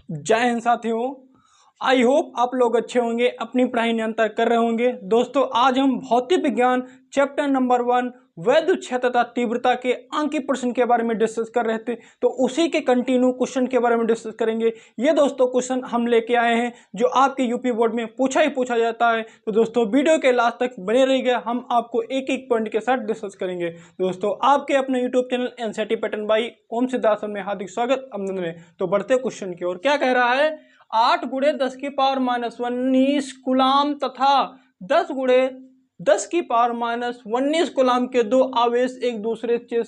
जय हिंद साथियों। I hope आप लोग अच्छे होंगे, अपनी पढ़ाई निरंतर कर रहे होंगे। दोस्तों आज हम भौतिक विज्ञान चैप्टर नंबर 1 वैद्युत क्षेत्र तथा तीव्रता के अंकीय प्रश्न के बारे में डिस्कस कर रहे थे, तो उसी के कंटिन्यू क्वेश्चन के बारे में डिस्कस करेंगे। ये दोस्तों क्वेश्चन हम लेके आए हैं जो आपके यूपी बोर्ड में पूछा ही पूछा जाता है। तो दोस्तों वीडियो के लास्ट तक बने रहिएगा, हम आपको एक एक पॉइंट के साथ डिस्कस करेंगे। दोस्तों आपके अपने YouTube channel NCERT pattern by Om Siddharth में हार्दिक स्वागत अभिनंदन है। तो बढ़ते क्वेश्चन की ओर। क्या कह रहा है? 8 गुणे 10 की पावर -19 कुलाम तथा 10 गुणे 10 की पावर -19 कुलाम के दो आवेश एक दूसरे से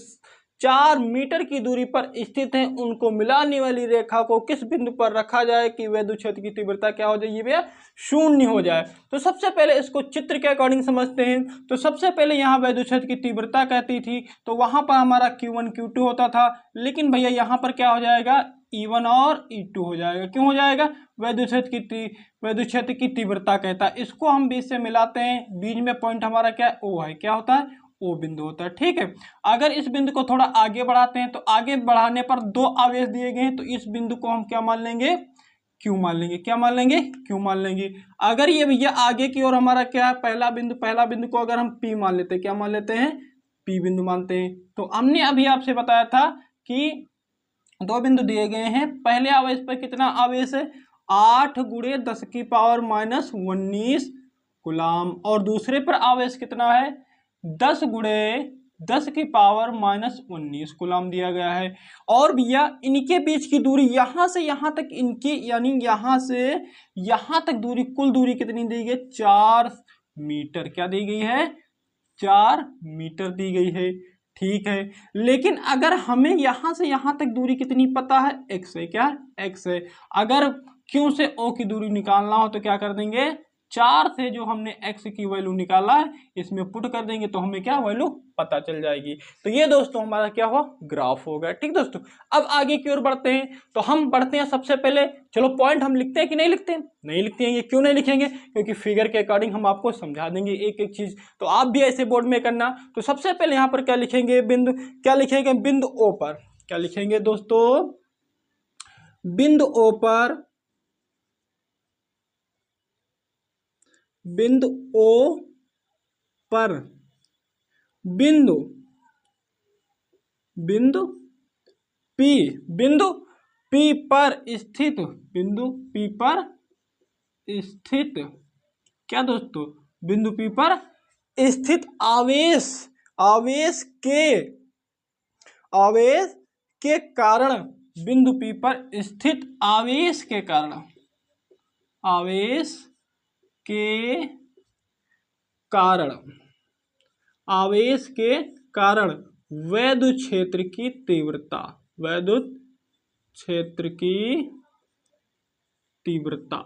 4 मीटर की दूरी पर स्थित हैं। उनको मिलाने वाली रेखा को किस बिंदु पर रखा जाए कि वैद्युत क्षेत्र की तीव्रता क्या हो जाए? ये भैया शून्य हो जाए। तो सबसे पहले इसको चित्र के अकॉर्डिंग समझते हैं। तो सबसे पहले यहाँ वैद्युत क्षेत्र की तीव्रता कहती थी, तो वहां पर हमारा Q1 Q2 होता था। लेकिन भैया यहाँ पर क्या हो जाएगा? E1 और E2 हो जाएगा। क्यों हो जाएगा? वैद्युत क्षेत्र की तीव्रता कहता है। इसको हम बीच से मिलाते हैं, बीच में पॉइंट हमारा क्या है? O है। क्या होता है? O बिंदु होता है। ठीक है। अगर इस बिंदु को थोड़ा आगे बढ़ाते हैं, तो आगे बढ़ाने पर दो आवेश दिए गए हैं, तो इस बिंदु को हम क्या मान लेंगे? Q मान लेंगे। क्या मान लेंगे? Q मान लेंगे। अगर ये भैया आगे की ओर हमारा क्या है? पहला बिंदु को अगर हम P मान लेते हैं, क्या मान लेते हैं? P बिंदु मानते हैं। तो हमने अभी आपसे बताया था कि दो बिंदु दिए गए हैं। पहले आवेश पर कितना आवेश है? 8 गुणे 10 की पावर -19 कुलाम। और दूसरे पर आवेश कितना है? 10 गुणे 10 की पावर -19 कुलाम दिया गया है। और भैया इनके बीच की दूरी यहां से यहां तक, इनकी यानी यहां से यहां तक दूरी, कुल दूरी कितनी दी गई? 4 मीटर। क्या दी गई है? 4 मीटर दी गई है। ठीक है। लेकिन अगर हमें यहां से यहां तक दूरी कितनी पता है? x है। क्या? x है। अगर Q से O की दूरी निकालना हो तो क्या कर देंगे? 4 से जो हमने x की वैल्यू निकाला है इसमें पुट कर देंगे, तो हमें क्या वैल्यू पता चल जाएगी। तो ये दोस्तों हमारा क्या हुआ? ग्राफ हो गया। ठीक दोस्तों, अब आगे की ओर बढ़ते हैं। तो हम बढ़ते हैं सबसे पहले, चलो पॉइंट हम लिखते हैं कि नहीं लिखते हैं? नहीं लिखते हैं। ये क्यों नहीं लिखेंगे? क्योंकि फिगर के अकॉर्डिंग हम आपको समझा देंगे एक एक चीज। तो आप भी ऐसे बोर्ड में करना। तो सबसे पहले यहाँ पर क्या लिखेंगे? बिंदु। क्या लिखेंगे? बिंदु O पर क्या लिखेंगे दोस्तों? बिंदु O पर, बिंदु O पर बिंदु P, बिंदु P पर स्थित, बिंदु P पर स्थित क्या दोस्तों? बिंदु P पर स्थित आवेश के कारण, बिंदु P पर स्थित आवेश के कारण वैद्युत क्षेत्र की तीव्रता।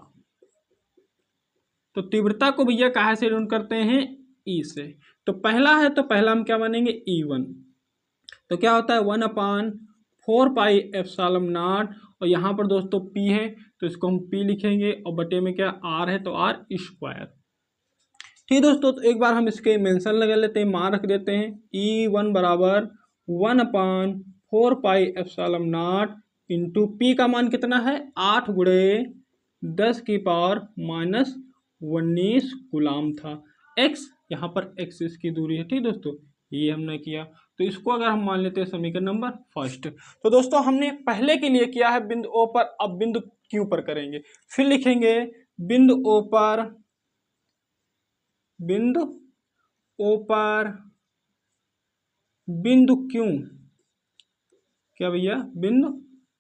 तो तीव्रता को भैया कहाँ से ऋण करते हैं? E से। तो पहला है, तो पहला हम क्या मानेंगे? E1। तो क्या होता है? 1/4πε0। और यहाँ पर दोस्तों P है, तो इसको हम P लिखेंगे, और बटे में क्या R है, तो R स्क्वायर। ठीक दोस्तों, तो एक बार हम इसके मेंशन लगा लेते हैं, मान रख देते हैं। E1 बराबर 1/4πε0 इंटू P का मान कितना है? 8 गुणे 10 की पावर -19 गुलाम था। x यहाँ पर x इसकी दूरी है। ठीक दोस्तों, ये हमने किया। तो इसको अगर हम मान लेते हैं समीकरण नंबर फर्स्ट। तो दोस्तों हमने पहले के लिए किया है बिंदु O पर, अब बिंदु Q पर करेंगे। फिर लिखेंगे बिंदु O पर, बिंदु Q। क्या भैया? बिंदु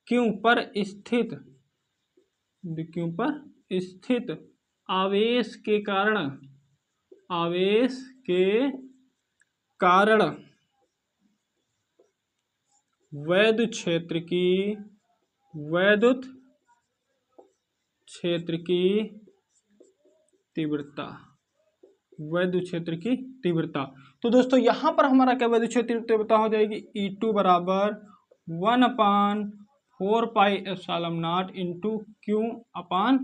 Q पर स्थित, आवेश के कारण वैद्युत क्षेत्र की तीव्रता। तो दोस्तों यहां पर हमारा क्या वैद्युत क्षेत्र की तीव्रता हो जाएगी? E2 बराबर 1/4πε0 इंटू Q/R²।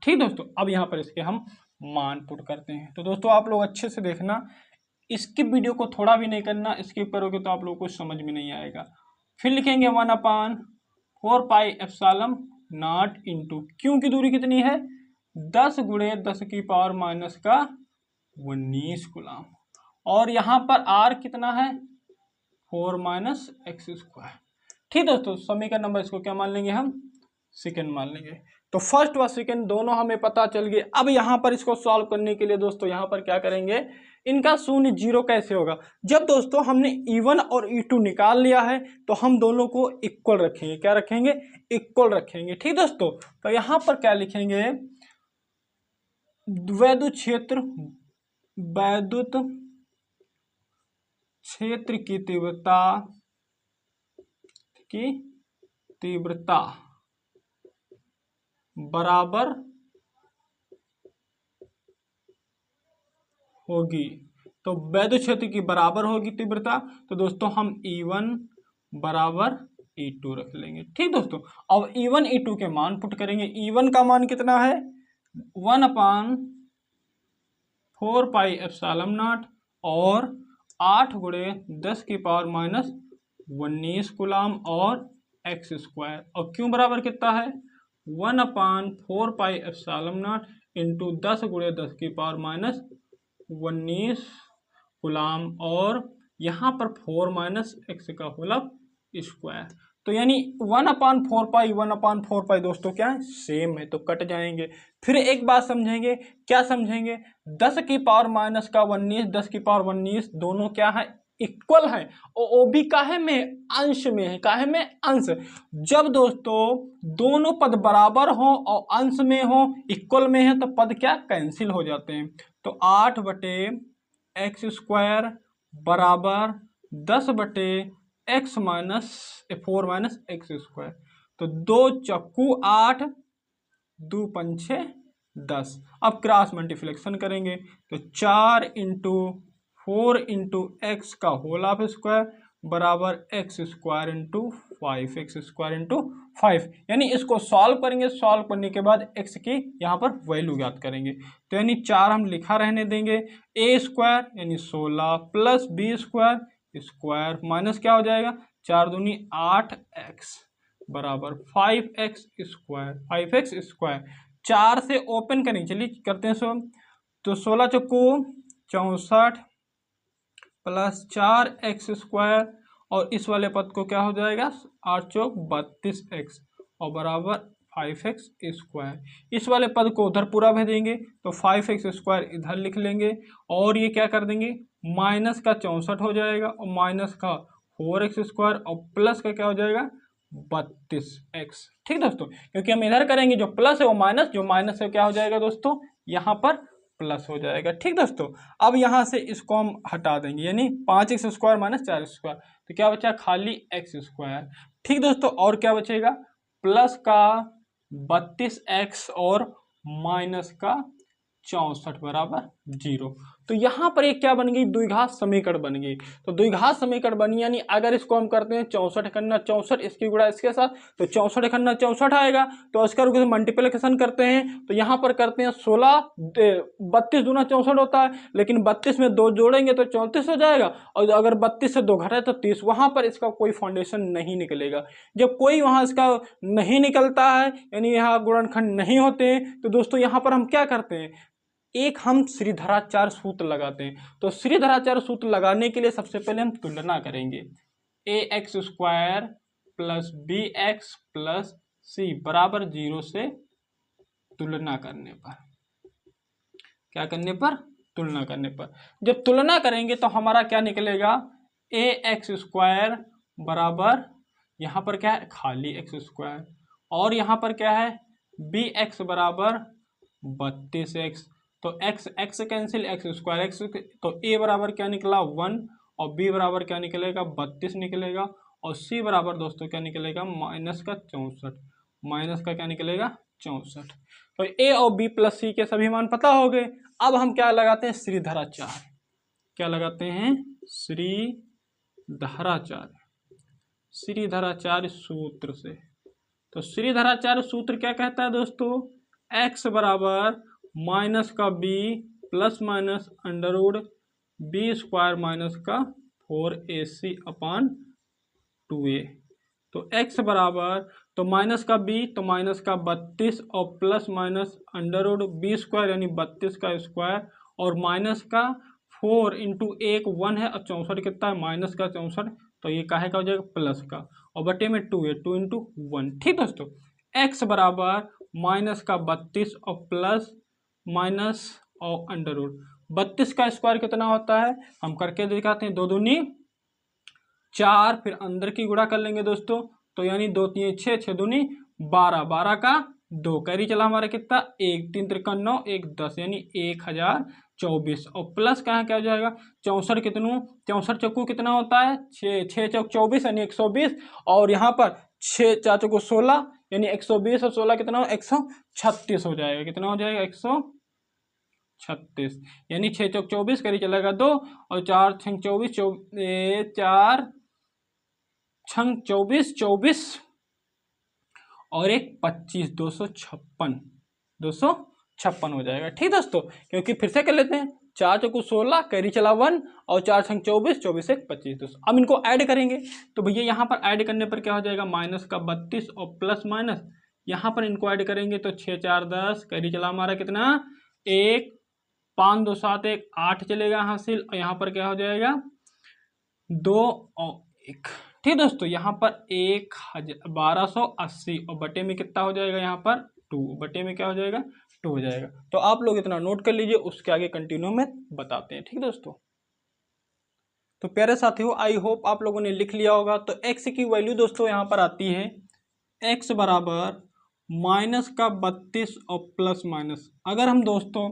ठीक दोस्तों, अब यहाँ पर इसके हम मान पुट करते हैं। तो दोस्तों आप लोग अच्छे से देखना, इसकी वीडियो को थोड़ा भी नहीं करना, स्किप करोगे तो आप लोगों को समझ में नहीं आएगा। फिर लिखेंगे 1/4 4 pi epsilon not into Q की दूरी कितनी है 10 गुणे 10 की पावर माइनस का 19 कूलम। और यहाँ पर आर कितना है 4 माइनस एक्स स्क्वायर। ठीक दोस्तों, समीकरण नंबर इसको क्या मान लेंगे हम सेकंड मान लेंगे। तो फर्स्ट व सेकंड दोनों हमें पता चल गए। अब यहाँ पर इसको सॉल्व करने के लिए दोस्तों यहाँ पर क्या करेंगे, इनका शून्य जीरो कैसे होगा। जब दोस्तों हमने E1 और E2 निकाल लिया है तो हम दोनों को इक्वल रखेंगे। क्या रखेंगे, इक्वल रखेंगे। ठीक दोस्तों, तो यहाँ पर क्या लिखेंगे, वैद्युत क्षेत्र की तीव्रता बराबर होगी। तो वैद्युत क्षेत्र की बराबर होगी तीव्रता। तो दोस्तों हम E1 बराबर E2 रख लेंगे। ठीक दोस्तों, अब E1 E2 के मान पुट करेंगे। E1 का मान कितना है 1/4 पाई एप्सिलॉन नॉट और 8 गुणे 10 की पावर माइनस 19 कूलम और एक्स स्क्वायर। और क्यों बराबर कितना है 1/4 पाई एप्सिलॉन नॉट इंटू 10 गुणे 10 की पावर माइनस 19 कूलम और यहाँ पर 4 माइनस एक्स का होल स्क्वायर। तो यानी 1/4 पाई दोस्तों क्या है सेम है, तो कट जाएंगे। फिर एक बात समझेंगे, क्या समझेंगे, 10 की पावर माइनस का 19 10 की पावर 19 दोनों क्या है इक्वल है। और वो भी काहे में अंश में है, काहे में अंश। जब दोस्तों दोनों पद बराबर हो और अंश में हो इक्वल में है तो पद क्या कैंसिल हो जाते हैं। तो 8 बटे एक्स स्क्वायर बराबर 10 बटे x minus 4 minus x square. तो 2 चक्कू 8 2 पंछे 10। अब क्रॉस मल्टीप्लिकेशन करेंगे तो 4 इंटू 4 इंटू एक्स का होल ऑफ स्क्वायर बराबर x square into 5 x square into 5। यानी इसको सॉल्व करेंगे, सॉल्व करने के बाद एक्स की यहाँ पर वैल्यू ज्ञात करेंगे। तो यानी 4 हम लिखा रहने देंगे, ए स्क्वायर यानी 16 plus B square square minus क्या हो जाएगा 4 दूनी 8 एक्स बराबर 5x स्क्वायर 5x स्क्वायर। 4 से ओपन करेंगे, चलिए करते हैं सो। तो 16 चौको 64 प्लस 4x स्क्वायर और इस वाले पद को क्या हो जाएगा 8 चौक 32x और बराबर 5x स्क्वायर। इस वाले पद को उधर पूरा भेजेंगे तो 5x स्क्वायर इधर लिख लेंगे और ये क्या कर देंगे माइनस का 64 हो जाएगा और माइनस का 4x स्क्वायर और प्लस का क्या हो जाएगा 32x। ठीक दोस्तों, क्योंकि हम इधर करेंगे जो प्लस है वो माइनस, जो माइनस है क्या हो जाएगा दोस्तों यहाँ पर प्लस हो जाएगा। ठीक दोस्तों, अब यहाँ से इसको हम हटा देंगे यानी 5x square minus 4x square तो क्या बचा खाली x स्क्वायर। ठीक दोस्तों, और क्या बचेगा प्लस का 32x और माइनस का 64 बराबर 0। तो यहाँ पर एक क्या बन गई द्विघात समीकरण बन गई। तो द्विघात समीकरण बनी यानी अगर इसको हम करते हैं 64 खन्ना 64 इसकी गुणा इसके साथ तो 64 खन्ना 64 आएगा। तो इसका मल्टीप्लिकेशन करते हैं तो यहाँ पर करते हैं 16 32 दूना 64 होता है, लेकिन 32 में 2 जोड़ेंगे तो 34 हो जाएगा और अगर 32 से 2 घटे तो 30। वहाँ पर इसका कोई फाउंडेशन नहीं निकलेगा। जब कोई वहाँ इसका नहीं निकलता है यानी यहाँ गुणनखंड नहीं होते हैं तो दोस्तों यहाँ पर हम क्या करते हैं एक हम श्रीधराचार्य सूत्र लगाते हैं। तो श्रीधराचार्य सूत्र लगाने के लिए सबसे पहले हम तुलना करेंगे ax square plus bx plus c बराबर 0 से तुलना करने पर क्या करने पर तुलना करने पर जब तुलना करेंगे तो हमारा क्या निकलेगा ax स्क्वायर बराबर यहाँ पर क्या है खाली x स्क्वायर और यहाँ पर क्या है bx बराबर 32x। तो x cancel x square x तो a बराबर क्या निकला 1 और b बराबर क्या निकलेगा 32 निकलेगा और c बराबर दोस्तों क्या निकलेगा माइनस का 64 माइनस का क्या निकलेगा 64। तो a और b प्लस c के सभी मान पता हो गए। अब हम क्या लगाते हैं श्रीधराचार्य, क्या लगाते हैं श्रीधराचार्य सूत्र से। तो श्रीधराचार्य सूत्र क्या कहता है दोस्तों x बराबर माइनस का b plus minus under root B square minus का 4ac अपॉन 2a। तो x बराबर, तो माइनस का b, तो माइनस का 32 और plus minus under root B square यानी 32 का स्क्वायर, और माइनस का 4 इंटू 1 1 है और 64 कितना है माइनस का 64, तो ये काहे का हो जाएगा प्लस का, और बटे में 2 है 2 इंटू 1। ठीक दोस्तों, x बराबर माइनस का 32 और प्लस माइनस और अंडर रूट 32 का स्क्वायर कितना होता है, हम करके दिखाते हैं, 2 दूनी 4, फिर अंदर की गुणा कर लेंगे दोस्तों, तो यानी 2 3 6, 6 दूनी 12, 12 का 2, कैरी चला हमारा कितना 1, 3 3 9 1 10 यानी 1024, और प्लस कहाँ क्या हो जाएगा 64, कितनों 64 चौको कितना होता है 6, 6 चौक 24 यानी 120, और यहाँ पर 6 4 चौको 16 यानी 120 और 16 कितना 136 हो जाएगा, कितना हो जाएगा 136, यानी 6 चौक 24 करी चलेगा 2, और 4 छंग 24 4 छंग 24 24 और एक 25 256 हो जाएगा। ठीक दोस्तों, क्योंकि फिर से कर लेते हैं, 4 चौको 16 कैरी चला 1 और 4 छंग 24 24 एक 25 दोस्तों। अब इनको ऐड करेंगे, तो भैया यहाँ पर ऐड करने पर क्या हो जाएगा माइनस का 32 और प्लस माइनस, यहाँ पर इनको ऐड करेंगे तो 6 4 10 कैरी चला हमारा कितना 1, 5 2 7 1 8 चलेगा हासिल, और यहाँ पर क्या हो जाएगा 2 और 1। ठीक दोस्तों, यहाँ पर 1280 और बटे में कितना हो जाएगा यहाँ पर 2, बटे में क्या हो जाएगा 2 हो जाएगा। तो आप लोग इतना नोट कर लीजिए, उसके आगे कंटिन्यू में बताते हैं। ठीक दोस्तों, तो प्यारे साथियों, आई होप आप लोगों ने लिख लिया होगा। तो x की वैल्यू दोस्तों यहाँ पर आती है x बराबर माइनस का 32 और प्लस माइनस, अगर हम दोस्तों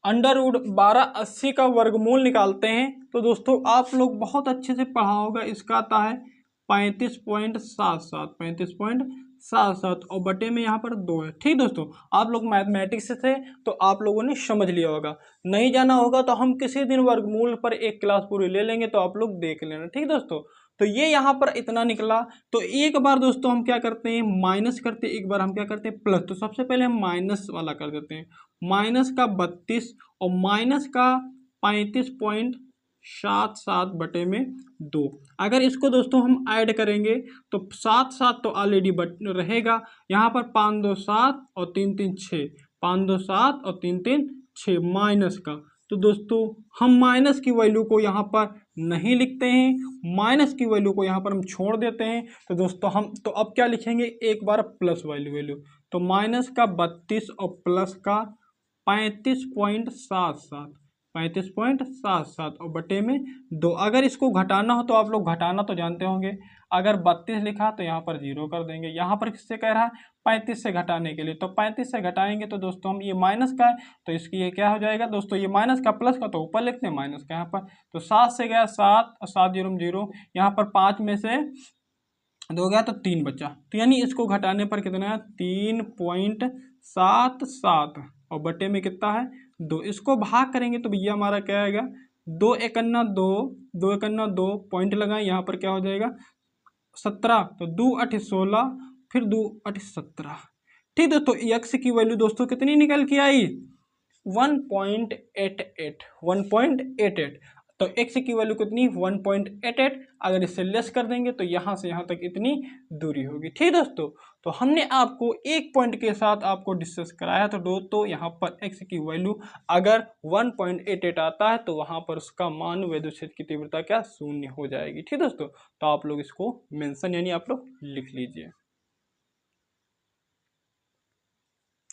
अंडर रूट 1280 का वर्गमूल निकालते हैं तो दोस्तों आप लोग बहुत अच्छे से पढ़ा होगा, इसका आता है 35.77 35.77 और बटे में यहाँ पर 2 है। ठीक दोस्तों, आप लोग मैथमेटिक्स से तो आप लोगों ने समझ लिया होगा, नहीं जाना होगा तो हम किसी दिन वर्गमूल पर एक क्लास पूरी ले लेंगे, तो आप लोग देख लेना। ठीक दोस्तों, तो ये यहाँ पर इतना निकला, तो एक बार दोस्तों हम क्या करते हैं माइनस करते हैं, एक बार हम क्या करते हैं प्लस, तो सबसे पहले हम माइनस वाला कर देते हैं, माइनस का 32 और माइनस का 35.77 बटे में 2। अगर इसको दोस्तों हम ऐड करेंगे तो 7 7 तो ऑलरेडी रहेगा, यहाँ पर 5 2 7 और 3 3 6, 5 2 7 और 3 3 6 माइनस का, तो दोस्तों हम माइनस की वैल्यू को यहाँ पर नहीं लिखते हैं, माइनस की वैल्यू को यहाँ पर हम छोड़ देते हैं। तो दोस्तों हम तो अब क्या लिखेंगे, एक बार प्लस वैल्यू, तो माइनस का 32 और प्लस का 35.77 और बटे में 2। अगर इसको घटाना हो तो आप लोग घटाना तो जानते होंगे, अगर 32 लिखा तो यहाँ पर 0 कर देंगे, यहाँ पर किससे कह रहा है 35 से घटाने के लिए, तो 35 से घटाएंगे तो दोस्तों हम ये माइनस का है तो इसकी ये क्या हो जाएगा दोस्तों, ये माइनस का प्लस का तो ऊपर लिखते हैं माइनस का यहाँ पर, तो 7 से गया 7 और 7 0 0, यहाँ पर 5 में से 2 गया तो 3 बचा, तो यानी इसको घटाने पर कितना है 3.77 और बटे में कितना है 2। इसको भाग करेंगे तो भैया हमारा क्या आएगा 2 एकन्ना 2, 2 एकन्ना 2 पॉइंट लगाए, यहाँ पर क्या हो जाएगा 17, तो 2 8 16 फिर 2 8 17। ठीक दोस्तों, x की वैल्यू दोस्तों कितनी निकल के आई 1.88। तो x की वैल्यू कितनी 1.88, अगर इससे लेस कर देंगे तो यहाँ से यहाँ तक इतनी दूरी होगी। ठीक दोस्तों, तो हमने आपको एक पॉइंट के साथ आपको डिस्कस कराया, तो दोस्तों यहाँ पर x की वैल्यू अगर 1.88 आता है तो वहाँ पर उसका मान वैद्युत क्षेत्र की तीव्रता क्या शून्य हो जाएगी। ठीक दोस्तों, तो आप लोग इसको मेंशन यानी आप लोग लिख लीजिए।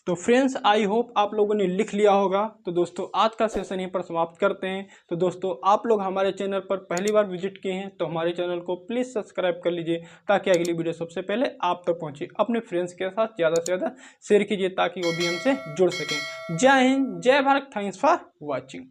तो फ्रेंड्स, आई होप आप लोगों ने लिख लिया होगा। तो दोस्तों आज का सेशन यहीं पर समाप्त करते हैं। तो दोस्तों आप लोग हमारे चैनल पर पहली बार विजिट किए हैं तो हमारे चैनल को प्लीज़ सब्सक्राइब कर लीजिए, ताकि अगली वीडियो सबसे पहले आप तक पहुंचे। अपने फ्रेंड्स के साथ ज़्यादा से ज़्यादा शेयर कीजिए ताकि वो भी हमसे जुड़ सकें। जय हिंद, जय भारत, थैंक्स फॉर वॉचिंग।